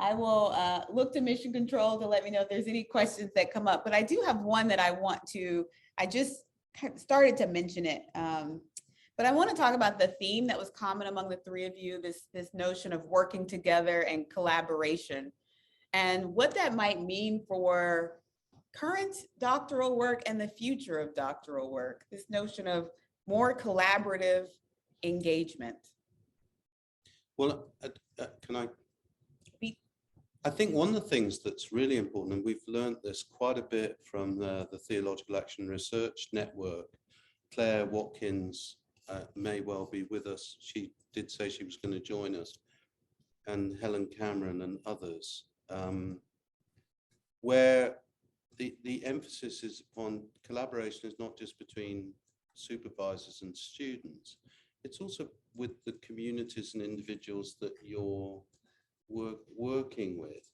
I will look to mission control to let me know if there's any questions that come up, but I do have one that I just started to mention it. But I want to talk about the theme that was common among the three of you, this notion of working together and collaboration, and what that might mean for current doctoral work and the future of doctoral work, this notion of more collaborative engagement. Well, I think one of the things that's really important, and we've learned this quite a bit from the Theological Action Research Network. Claire Watkins may well be with us. She did say she was going to join us, and Helen Cameron and others, where the emphasis is upon collaboration is not just between supervisors and students, it's also with the communities and individuals that you're working with.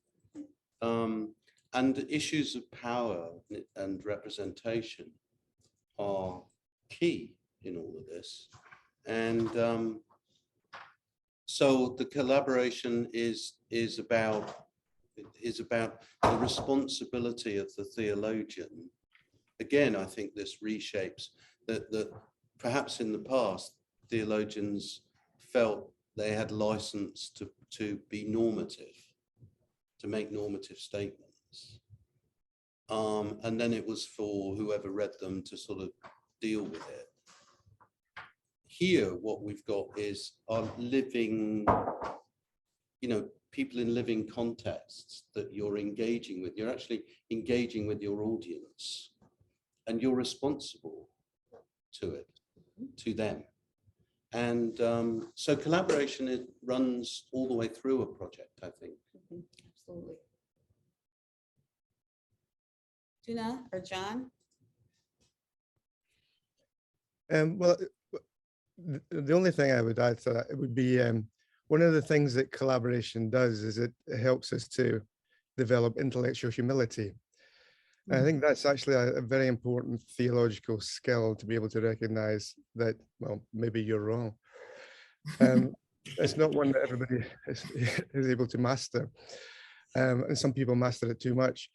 And issues of power and representation are key in all of this. And so the collaboration is about the responsibility of the theologian. Again, I think this reshapes that perhaps in the past, theologians felt they had license to be normative, to make normative statements. And then it was for whoever read them to sort of deal with it. Here, what we've got is our living, people in living contexts that you're engaging with. You're actually engaging with your audience, and you're responsible to it, to them. And so collaboration, runs all the way through a project, I think. Absolutely. Tuna or John? Well, the only thing I would add to that, it would be one of the things that collaboration does is it helps us to develop intellectual humility. I think that's actually a very important theological skill, to be able to recognize that, well, maybe you're wrong. It's not one that everybody is able to master. And some people master it too much.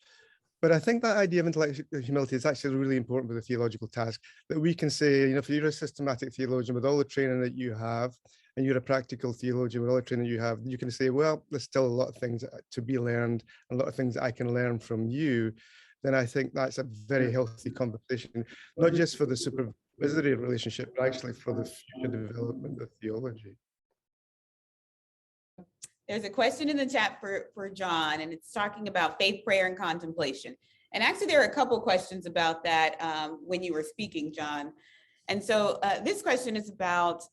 But I think that idea of intellectual humility is actually really important for the theological task, that we can say, if you're a systematic theologian with all the training that you have, and you're a practical theologian with all the training you have, you can say, well, there's still a lot of things to be learned, a lot of things that I can learn from you. Then I think that's a very healthy conversation, not just for the supervisory relationship, but actually for the future development of theology. There's a question in the chat for John, and it's talking about faith, prayer, and contemplation. And actually, there are a couple questions about that when you were speaking, John. And so this question is about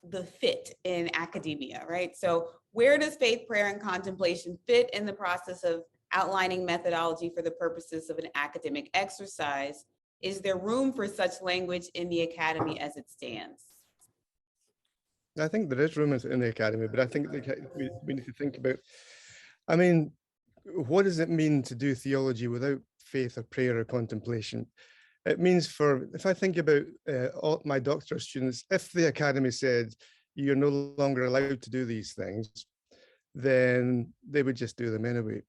the fit in academia, right? So where does faith, prayer, and contemplation fit in the process of outlining methodology for the purposes of an academic exercise? Is there room for such language in the academy as it stands? I think there is room in the academy, but I think we need to think about, I mean, what does it mean to do theology without faith or prayer or contemplation? It means if I think about all my doctoral students, if the academy said, you're no longer allowed to do these things, then they would just do them anyway.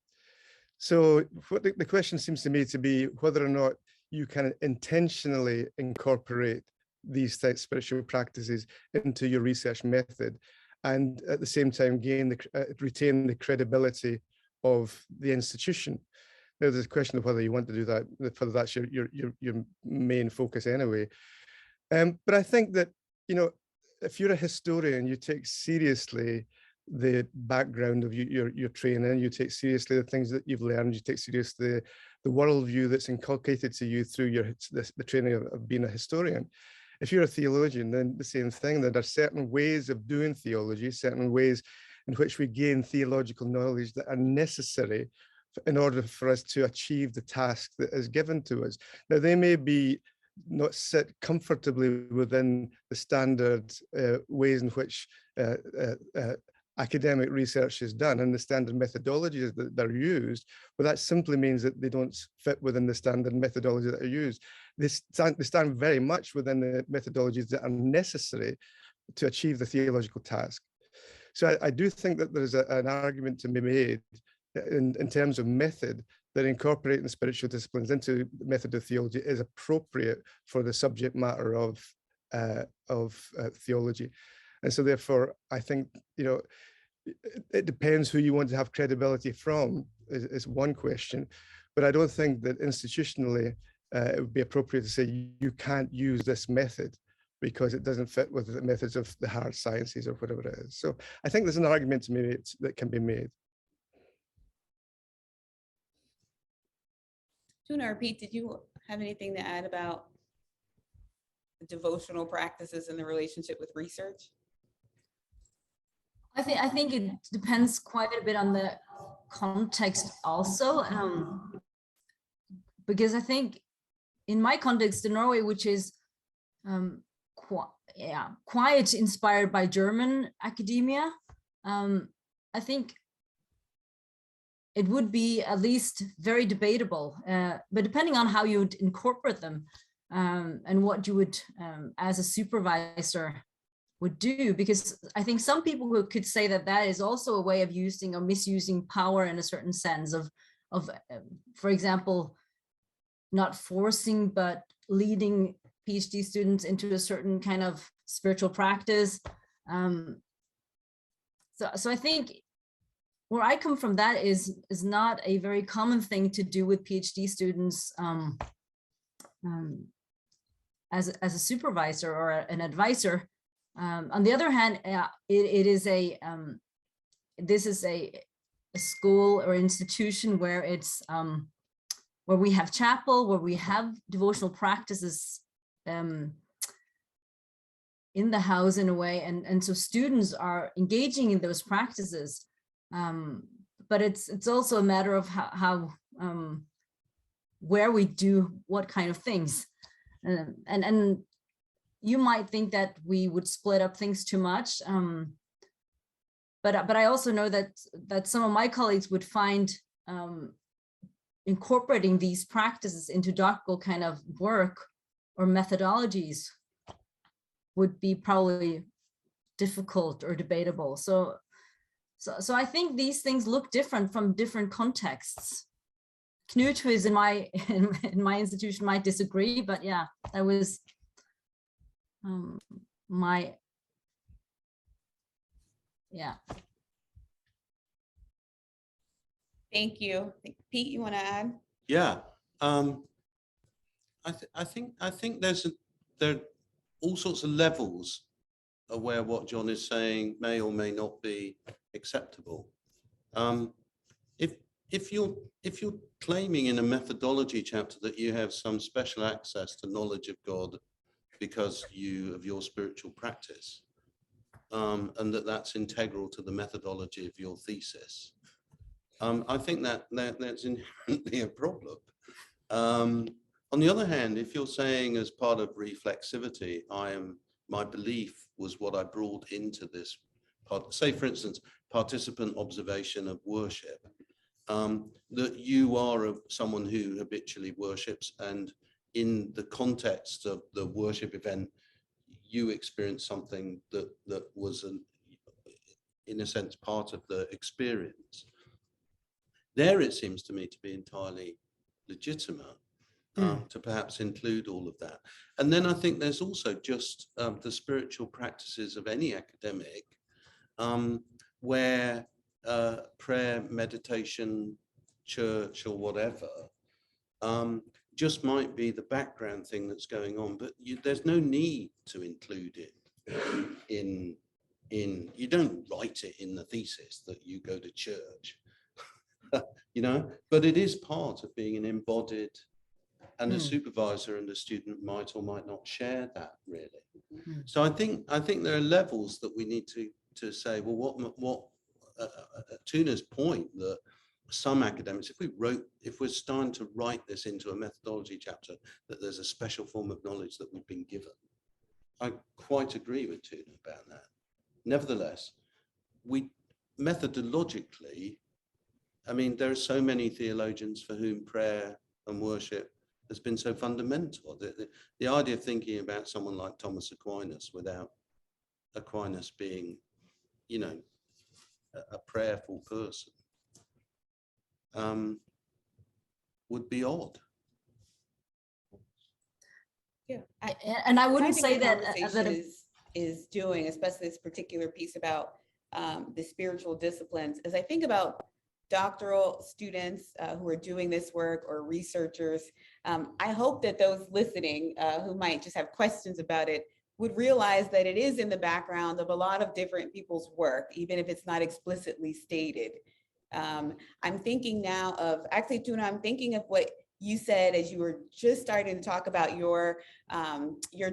So what the question seems to me to be whether or not you can intentionally incorporate these types of spiritual practices into your research method, and at the same time retain the credibility of the institution. Now, there's a question of whether you want to do that, whether that's your main focus anyway. But I think that, if you're a historian, you take seriously the background of your training, you take seriously the things that you've learned, you take seriously the worldview that's inculcated to you through the training of being a historian. If you're a theologian, then the same thing, that there are certain ways of doing theology, certain ways in which we gain theological knowledge that are necessary in order for us to achieve the task that is given to us. Now, they may be not sit comfortably within the standard ways in which academic research is done and the standard methodologies that are used, but that simply means that they don't fit within the standard methodologies that are used. They stand very much within the methodologies that are necessary to achieve the theological task. So I do think that there's an argument to be made in terms of method, that incorporating spiritual disciplines into the method of theology is appropriate for the subject matter of theology. And so therefore, I think, it depends who you want to have credibility from is one question. But I don't think that institutionally it would be appropriate to say you can't use this method because it doesn't fit with the methods of the hard sciences or whatever it is. So I think there's an argument to maybe that can be made. Tuna or Pete, did you have anything to add about the devotional practices and the relationship with research? I think it depends quite a bit on the context also, because I think in my context in Norway, which is quite inspired by German academia, I think it would be at least very debatable, but depending on how you would incorporate them and what you would, as a supervisor, would do, because I think some people who could say that that is also a way of using or misusing power in a certain sense of for example, not forcing but leading PhD students into a certain kind of spiritual practice. So I think where I come from, that is not a very common thing to do with PhD students as a supervisor or an advisor. On the other hand, this is a school or institution where it's where we have chapel, where we have devotional practices in the house in a way, and so students are engaging in those practices. But it's also a matter of how where we do what kind of things, and you might think that we would split up things too much, but I also know that some of my colleagues would find incorporating these practices into doctoral kind of work or methodologies would be probably difficult or debatable. So I think these things look different from different contexts. Knut, who is in my institution, might disagree, but yeah, that was Thank you. Pete, you want to add? Yeah, I think there are all sorts of levels of where what John is saying may or may not be acceptable. If you're claiming in a methodology chapter that you have some special access to knowledge of God because of your spiritual practice, and that's integral to the methodology of your thesis, I think that's inherently a problem. On the other hand, if you're saying as part of reflexivity, my belief was what I brought into this part, say for instance, participant observation of worship, that you are someone who habitually worships, and in the context of the worship event, you experienced something that was in a sense part of the experience. There it seems to me to be entirely legitimate to perhaps include all of that. And then I think there's also just the spiritual practices of any academic, where prayer, meditation, church or whatever just might be the background thing that's going on, but there's no need to include it in you don't write it in the thesis that you go to church. But it is part of being an embodied, and a supervisor and a student might or might not share that really. So I think there are levels that we need to say, well, what Tuna's point that some academics, if we're starting to write this into a methodology chapter, that there's a special form of knowledge that we've been given. I quite agree with Tuna about that. Nevertheless, methodologically, I mean, there are so many theologians for whom prayer and worship has been so fundamental. The idea of thinking about someone like Thomas Aquinas without Aquinas being, a prayerful person would be odd. Yeah. And I wouldn't I think say the that conversation is doing, especially this particular piece about the spiritual disciplines, as I think about doctoral students who are doing this work or researchers. I hope that those listening who might just have questions about it would realize that it is in the background of a lot of different people's work, even if it's not explicitly stated. I'm thinking now of, actually, Tuna, I'm thinking of what you said as you were just starting to talk about your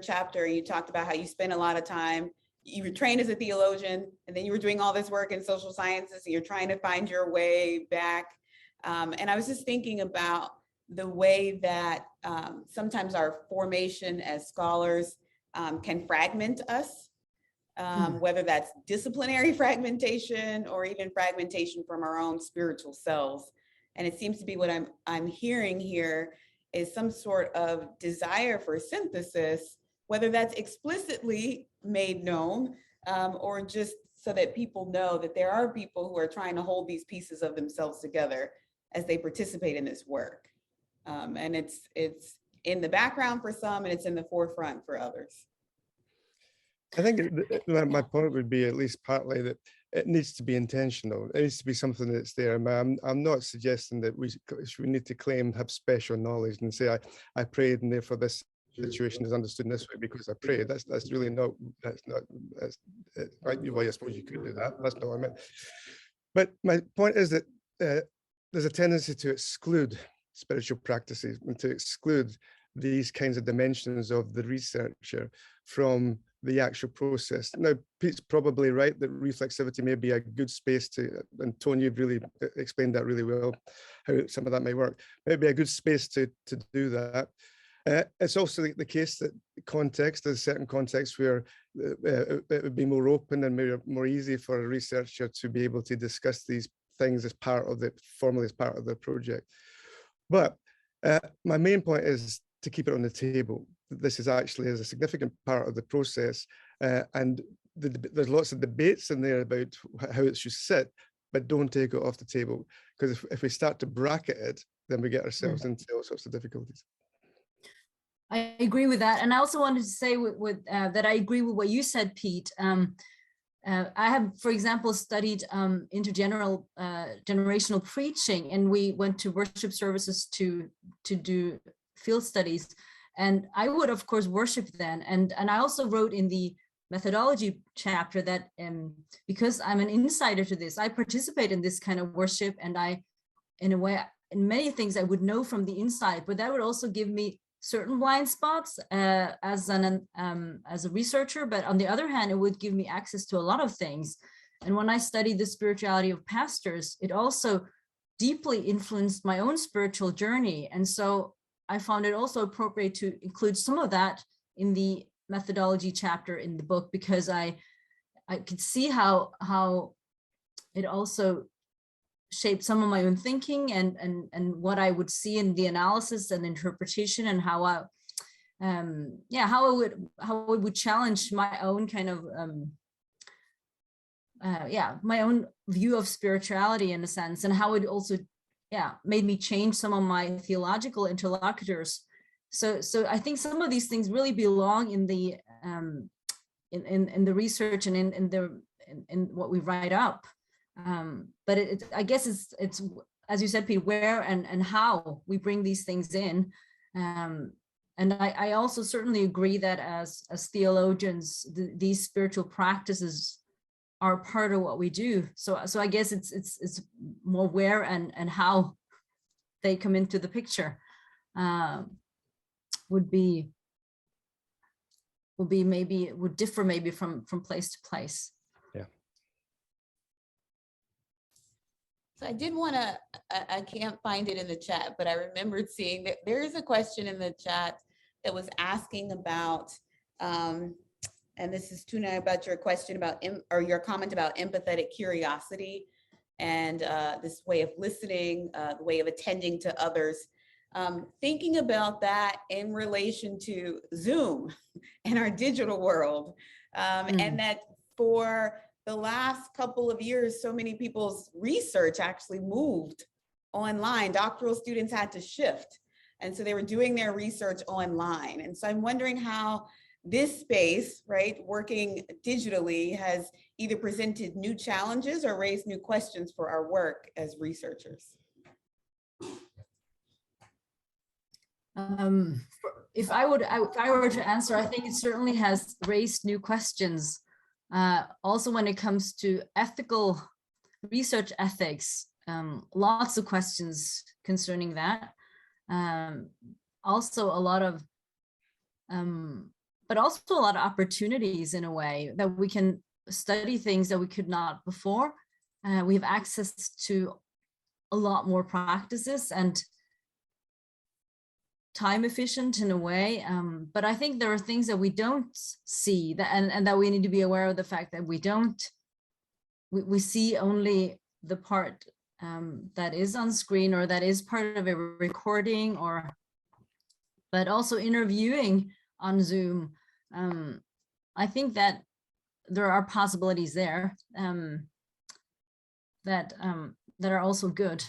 chapter. You talked about how you spent a lot of time, you were trained as a theologian, and then you were doing all this work in social sciences, and you're trying to find your way back. And I was just thinking about the way that sometimes our formation as scholars can fragment us, whether that's disciplinary fragmentation or even fragmentation from our own spiritual selves. And it seems to be what I'm hearing here is some sort of desire for synthesis, whether that's explicitly made known or just so that people know that there are people who are trying to hold these pieces of themselves together as they participate in this work. And it's in the background for some, and it's in the forefront for others. I think my point would be, at least partly, that it needs to be intentional. It needs to be something that's there. I'm not suggesting that we need to have special knowledge and say, I prayed and therefore this situation is understood in this way because I prayed. That's really not, right. Well, I suppose you could do that. That's not what I meant. But my point is that there's a tendency to exclude spiritual practices and to exclude these kinds of dimensions of the researcher from the actual process. Now, Pete's probably right that reflexivity may be a good space to, and Tony, you've really explained that really well, how some of that may work. Maybe a good space to do that. It's also the case that there's certain contexts where it would be more open and more easy for a researcher to be able to discuss these things as formally as part of the project. But my main point is to keep it on the table. This is actually a significant part of the process, and there's lots of debates in there about how it should sit, but don't take it off the table, because if we start to bracket it, then we get ourselves into all sorts of difficulties. I agree with that, and I also wanted to say that I agree with what you said, Pete. I have, for example, studied intergenerational preaching, and we went to worship services to do field studies. And I would, of course, worship then. And I also wrote in the methodology chapter that because I'm an insider to this, I participate in this kind of worship. And in many things I would know from the inside, but that would also give me certain blind spots as a researcher. But on the other hand, it would give me access to a lot of things. And when I studied the spirituality of pastors, it also deeply influenced my own spiritual journey. And so I found it also appropriate to include some of that in the methodology chapter in the book, because I could see how it also shaped some of my own thinking and what I would see in the analysis and interpretation, and how it would challenge my own kind of my own view of spirituality in a sense, and how it also made me change some of my theological interlocutors. So I think some of these things really belong in the in the research and in what we write up. But I guess it's as you said, Pete, where and how we bring these things in. And I also certainly agree that as theologians, these spiritual practices are part of what we do. So I guess it's more where and how they come into the picture would differ maybe from place to place. Yeah. So I did want to, I can't find it in the chat, but I remembered seeing that there is a question in the chat that was asking about, and this is Tuna, about your question about, or your comment about empathetic curiosity and this way of listening, the way of attending to others. Thinking about that in relation to Zoom and our digital world, and that for the last couple of years, so many people's research actually moved online. Doctoral students had to shift. And so they were doing their research online. And so I'm wondering how this space, right, working digitally has either presented new challenges or raised new questions for our work as researchers. If I were to answer, I think it certainly has raised new questions. Also, when it comes to ethical research ethics, lots of questions concerning that. Also a lot of, but also a lot of opportunities in a way that we can study things that we could not before. We have access to a lot more practices and time efficient in a way, but I think there are things that we don't see that, and that we need to be aware of the fact that we see only the part that is on screen or that is part of a recording, but also interviewing on Zoom. I think that there are possibilities there that are also good,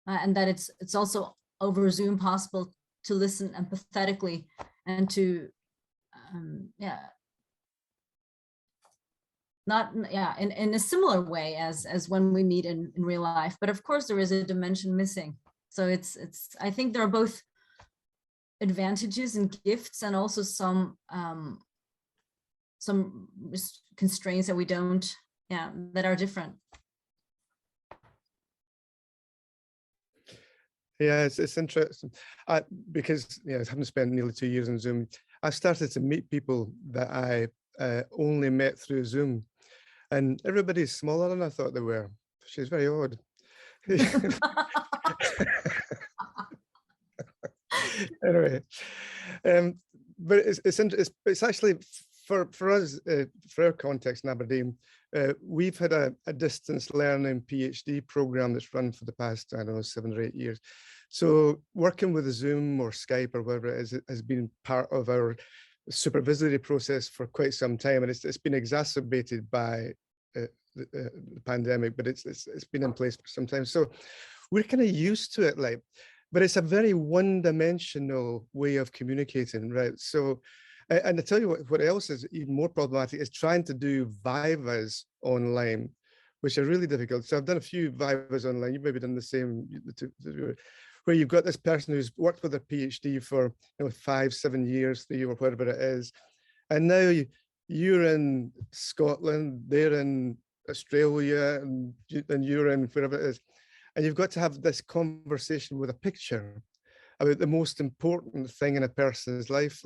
and that it's also over Zoom possible to listen empathetically and to in a similar way as when we meet in real life. But of course there is a dimension missing. So it's I think there are both advantages and gifts, and also some constraints that we don't, that are different. Yeah, it's interesting because having spent nearly 2 years on Zoom, I started to meet people that I only met through Zoom, and everybody's smaller than I thought they were, which is very odd. Anyway, but it's actually for us, for our context in Aberdeen, we've had a distance learning PhD program that's run for the past, I don't know, 7 or 8 years. So working with Zoom or Skype or whatever it is has been part of our supervisory process for quite some time, and it's been exacerbated by the pandemic, but it's been in place for some time. So we're kind of used to it, like, but it's a very one-dimensional way of communicating, right? So, and I tell you what else is even more problematic is trying to do vivas online, which are really difficult. So I've done a few vivas online. You've maybe done the same, where you've got this person who's worked with a PhD for 5, 7 years, 3 or whatever it is, and now you're in Scotland, they're in Australia, and you're in wherever it is, and you've got to have this conversation with a picture about the most important thing in a person's life.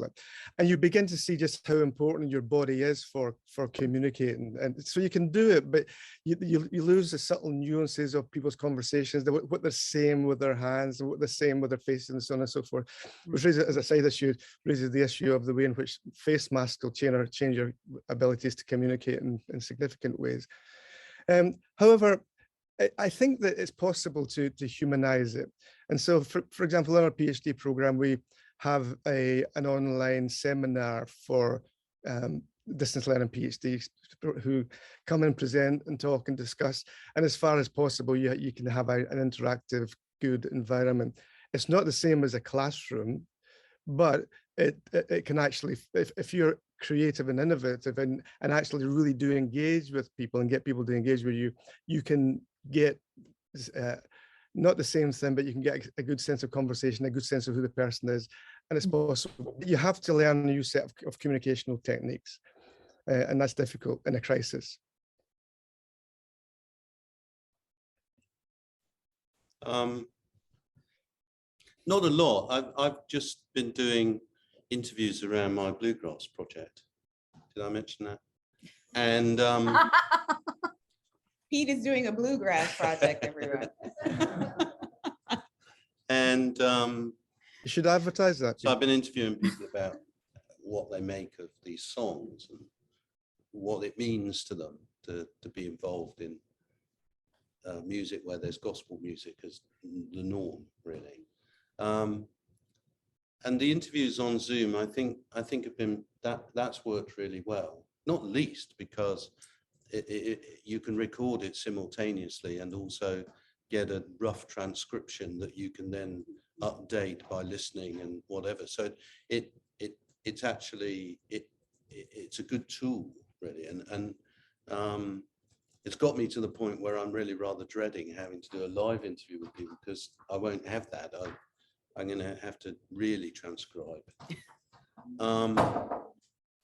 And you begin to see just how important your body is for communicating. And so you can do it, but you lose the subtle nuances of people's conversations, what they're saying with their hands and what they're saying with their faces and so on and so forth, which raises, as a side issue, raises the issue of the way in which face masks will change your abilities to communicate in significant ways. However, I think that it's possible to humanize it. And so, for example, in our PhD program, we have an online seminar for distance learning PhDs who come and present and talk and discuss. And as far as possible, you can have an interactive, good environment. It's not the same as a classroom, but it can actually, if you're creative and innovative and actually really do engage with people and get people to engage with you, you can get not the same thing, but you can get a good sense of conversation, a good sense of who the person is, and it's possible. You have to learn a new set of communicational techniques, and that's difficult in a crisis. Not a lot. I've just been doing interviews around my bluegrass project. Did I mention that? And Pete is doing a bluegrass project, everyone. and You should advertise that. so I've been interviewing people about what they make of these songs and what it means to them to be involved in music where there's gospel music as the norm, really. And the interviews on Zoom, I think have been that's worked really well. Not least because you can record it simultaneously and also get a rough transcription that you can then update by listening and whatever. So it's actually it's a good tool, really, and it's got me to the point where I'm really rather dreading having to do a live interview with people, because I won't have that. I'm going to have to really transcribe. On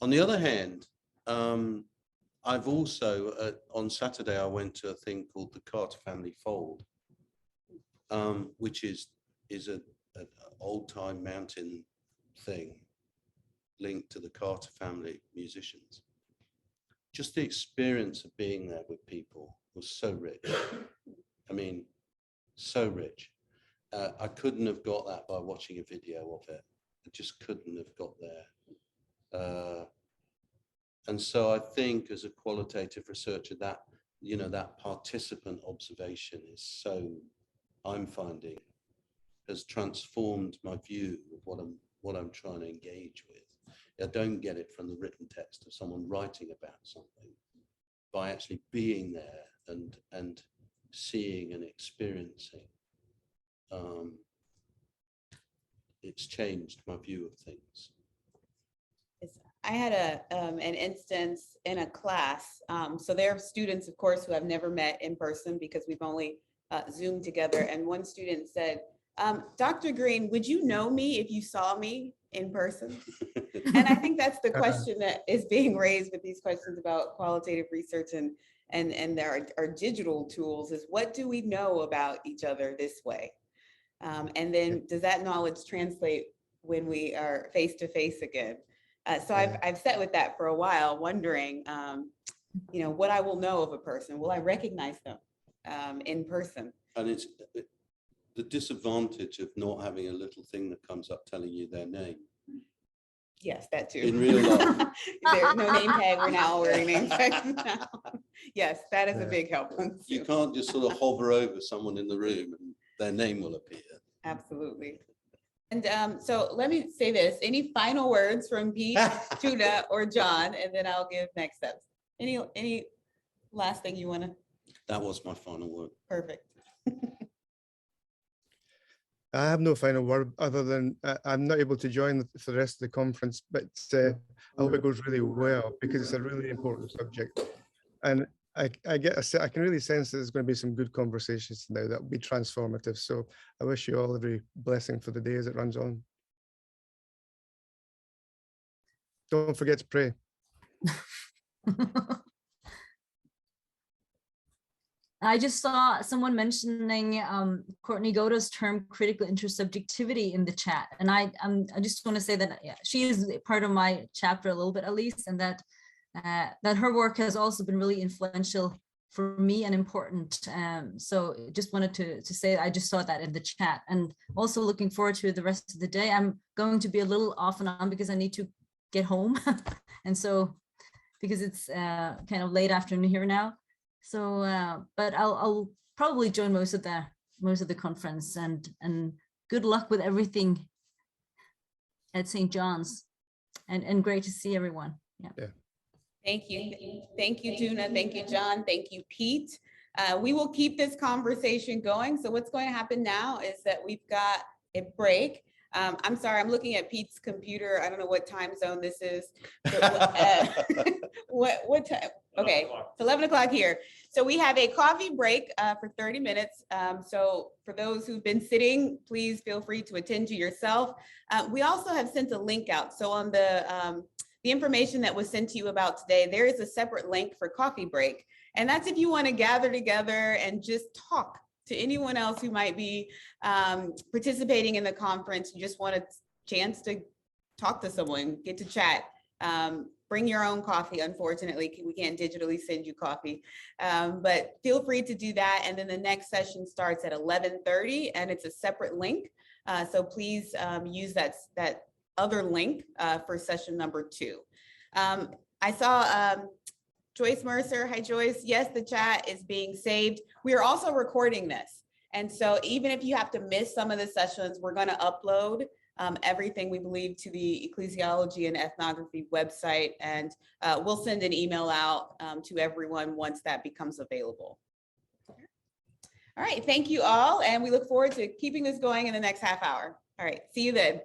the other hand, I've also, on Saturday, I went to a thing called the Carter Family Fold, which is an old time mountain thing linked to the Carter family musicians. Just the experience of being there with people was so rich. I mean, so rich. I couldn't have got that by watching a video of it. I just couldn't have got there. And so I think, as a qualitative researcher, that, you know, that participant observation is so, I'm finding, has transformed my view of what I'm trying to engage with. I don't get it from the written text of someone writing about something, by actually being there and seeing and experiencing. It's changed my view of things. I had an instance in a class. So there are students, of course, who I've never met in person because we've only Zoomed together. And one student said, Dr. Green, would you know me if you saw me in person? And I think that's the question that is being raised with these questions about qualitative research and our digital tools, is what do we know about each other this way? And then does that knowledge translate when we are face to face again? So I've sat with that for a while, wondering, you know, what I will know of a person. Will I recognize them in person? And it's the disadvantage of not having a little thing that comes up telling you their name. Yes, that too. In real life. There's no name tag. We're now wearing name tags now. Yes, that is a big help. You can't just sort of hover over someone in the room and their name will appear. Absolutely. And so let me say this, any final words from Pete, Tuna, or John, and then I'll give next steps. Any last thing you want to? That was my final word. Perfect. I have no final word other than I'm not able to join for the rest of the conference, but I hope it goes really well, because it's a really important subject. And I can really sense that there's going to be some good conversations now that will be transformative. So I wish you all every blessing for the day as it runs on. Don't forget to pray. I just saw someone mentioning Courtney Goda's term critical intersubjectivity in the chat. And I just want to say that she is part of my chapter a little bit, at least, and that her work has also been really influential for me and important. So just wanted to say, I just saw that in the chat, and also looking forward to the rest of the day. I'm going to be a little off and on because I need to get home. And so, because it's kind of late afternoon here now. So, but I'll probably join most of the conference, and good luck with everything at St. John's, and great to see everyone. Yeah. Thank you, Tuna. Thank you, John. Thank you, Pete. We will keep this conversation going. So what's going to happen now is that we've got a break. I'm sorry, I'm looking at Pete's computer. I don't know what time zone this is. What time? Okay, it's 11 o'clock here. So we have a coffee break for 30 minutes. So for those who've been sitting, please feel free to attend to yourself. We also have sent a link out. So on the information that was sent to you about today, there is a separate link for coffee break. And that's if you want to gather together and just talk to anyone else who might be participating in the conference. You just want a chance to talk to someone, get to chat. Bring your own coffee. Unfortunately, we can't digitally send you coffee, but feel free to do that. And then the next session starts at 11:30, and it's a separate link. So please use that other link for session number 2. I saw Joyce Mercer. Hi, Joyce. Yes, the chat is being saved. We are also recording this. And so even if you have to miss some of the sessions, we're going to upload everything, we believe, to the ecclesiology and ethnography website, and we'll send an email out to everyone once that becomes available. All right, thank you all, and we look forward to keeping this going in the next half hour. All right, see you then.